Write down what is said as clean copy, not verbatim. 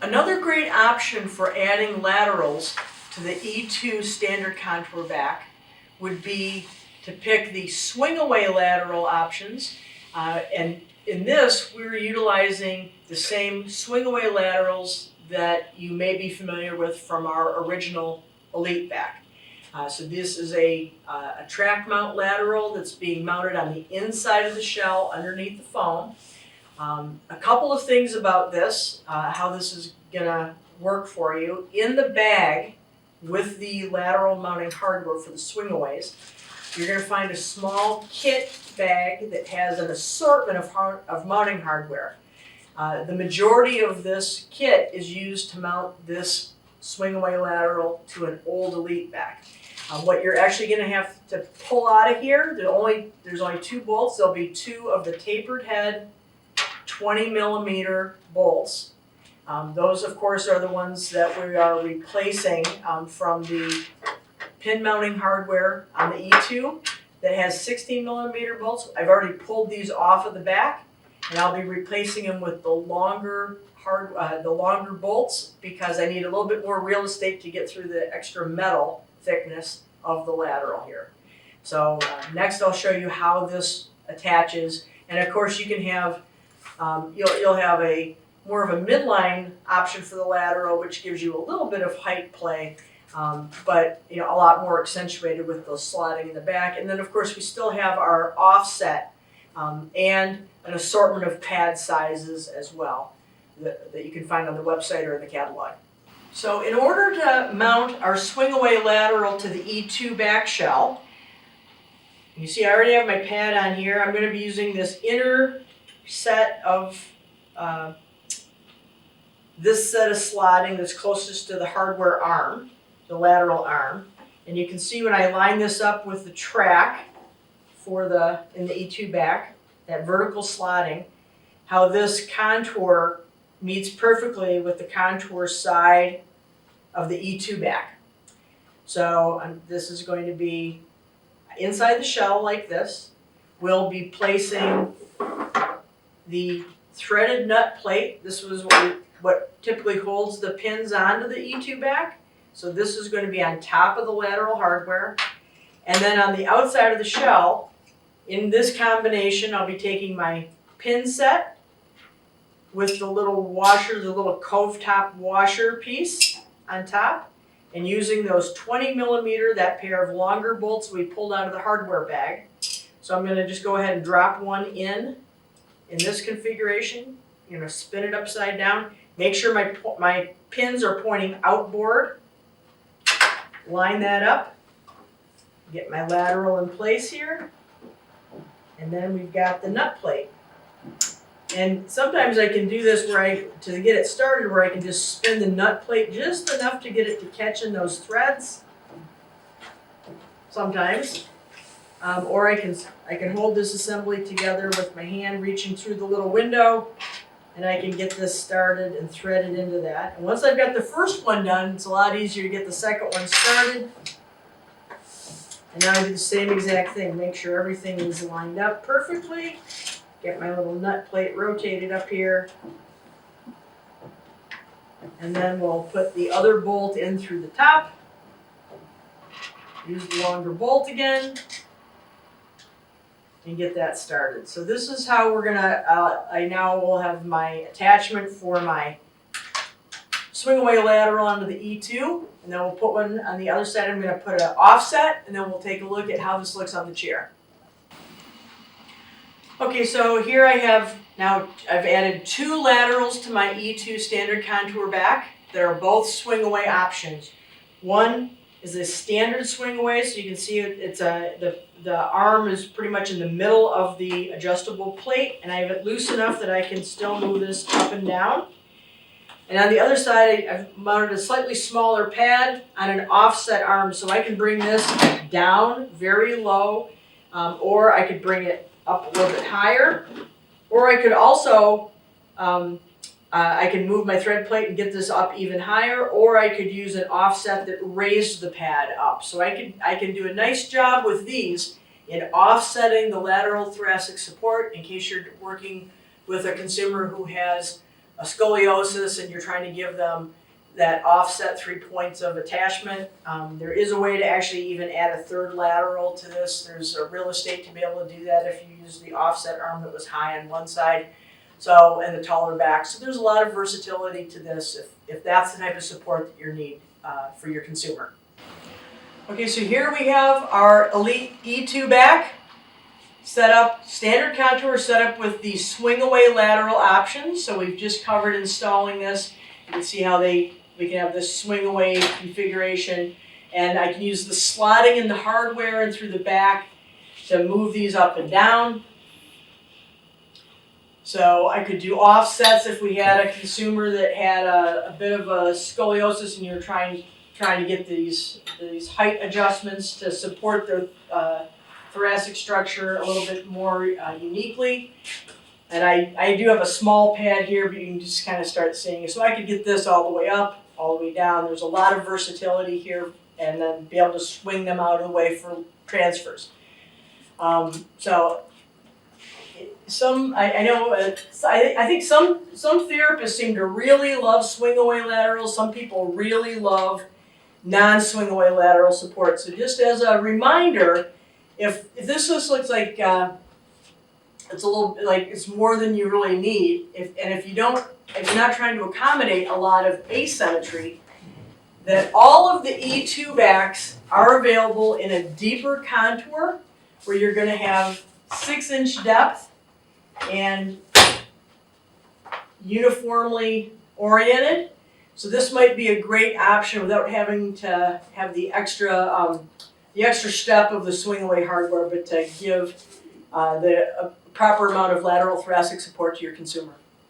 Another great option for adding laterals to the E2 standard contour back would be to pick the swing-away lateral options. And in this, we're utilizing the same swing-away laterals that you may be familiar with from our original Elite back. So this is a track mount lateral that's being mounted on the inside of the shell underneath the foam. A couple of things about this, how this is gonna work for you. In the bag with the lateral mounting hardware for the swing-aways, you're gonna find a small kit bag that has an assortment of mounting hardware. The majority of this kit is used to mount this swing-away lateral to an old Elite back. What you're actually gonna have to pull out of here, there's only 2 bolts. There'll be 2 of the tapered head 20mm bolts. Those, of course, are the ones that we are replacing from the pin mounting hardware on the E2 that has 16mm bolts. I've already pulled these off of the back, and I'll be replacing them with the longer bolts because I need a little bit more real estate to get through the extra metal thickness of the lateral here. So next I'll show you how this attaches, and of course you can have you'll have a more of a midline option for the lateral, which gives you a little bit of height play, but a lot more accentuated with the slotting in the back. And then of course we still have our offset and an assortment of pad sizes as well that you can find on the website or in the catalog. So in order to mount our swing-away lateral to the E2 back shell, you see I already have my pad on here. I'm going to be using this inner set of this set of slotting that's closest to the hardware arm, the lateral arm. And you can see when I line this up with the track in the E2 back, that vertical slotting, how this contour meets perfectly with the contour side of the E2 back. So this is going to be inside the shell like this. We'll be placing the threaded nut plate. This was what typically holds the pins onto the E2 back. So this is going to be on top of the lateral hardware. And then on the outside of the shell, in this combination, I'll be taking my pin set with the little washer, the little cove top washer piece on top, and using those 20mm, that pair of longer bolts we pulled out of the hardware bag. So I'm going to just go ahead and drop one in this configuration, spin it upside down. Make sure my pins are pointing outboard. Line that up. Get my lateral in place here. And then we've got the nut plate. And sometimes I can do this to get it started, where I can just spin the nut plate just enough to get it to catch in those threads. Sometimes. Or I can hold this assembly together with my hand reaching through the little window, and I can get this started and threaded into that. And once I've got the first one done, it's a lot easier to get the second one started. And now I do the same exact thing. Make sure everything is lined up perfectly. Get my little nut plate rotated up here. And then we'll put the other bolt in through the top. Use the longer bolt again. And get that started. So this is how we're gonna, I now will have my attachment for my swing-away lateral onto the E2, and then we'll put one on the other side. I'm gonna put an offset, and then we'll take a look at how this looks on the chair. Okay, so here I've added 2 laterals to my E2 standard contour back that are both swing-away options. One is a standard swing-away, so you can see the arm is pretty much in the middle of the adjustable plate, and I have it loose enough that I can still move this up and down. And on the other side, I've mounted a slightly smaller pad on an offset arm, so I can bring this down very low, or I could bring it up a little bit higher, or I could also I can move my thread plate and get this up even higher, or I could use an offset that raised the pad up. So I can do a nice job with these in offsetting the lateral thoracic support in case you're working with a consumer who has a scoliosis and you're trying to give them that offset 3 points of attachment. There is a way to actually even add a third lateral to this. There's a real estate to be able to do that if you use the offset arm that was high on one side, so, and the taller back. So there's a lot of versatility to this if that's the type of support that you need for your consumer. Okay, so here we have our Elite E2 back set up, standard contour set up with the swing-away lateral options. So we've just covered installing this. You can see how we can have this swing-away configuration, and I can use the slotting in the hardware and through the back to move these up and down. So I could do offsets if we had a consumer that had a bit of a scoliosis and you're trying to get these height adjustments to support their thoracic structure a little bit more uniquely. And I do have a small pad here, but you can just kind of start seeing it. So I could get this all the way up, all the way down. There's a lot of versatility here, and then be able to swing them out of the way for transfers. So I know I think some therapists seem to really love swing-away laterals. Some people really love non-swing-away lateral support. So just as a reminder, if this just looks like it's a little like it's more than you really need, if you're not trying to accommodate a lot of asymmetry, that all of the E2 backs are available in a deeper contour where you're going to have 6-inch depth and uniformly oriented. So this might be a great option without having to have the extra step of the swing-away hardware, but to give the proper amount of lateral thoracic support to your consumer.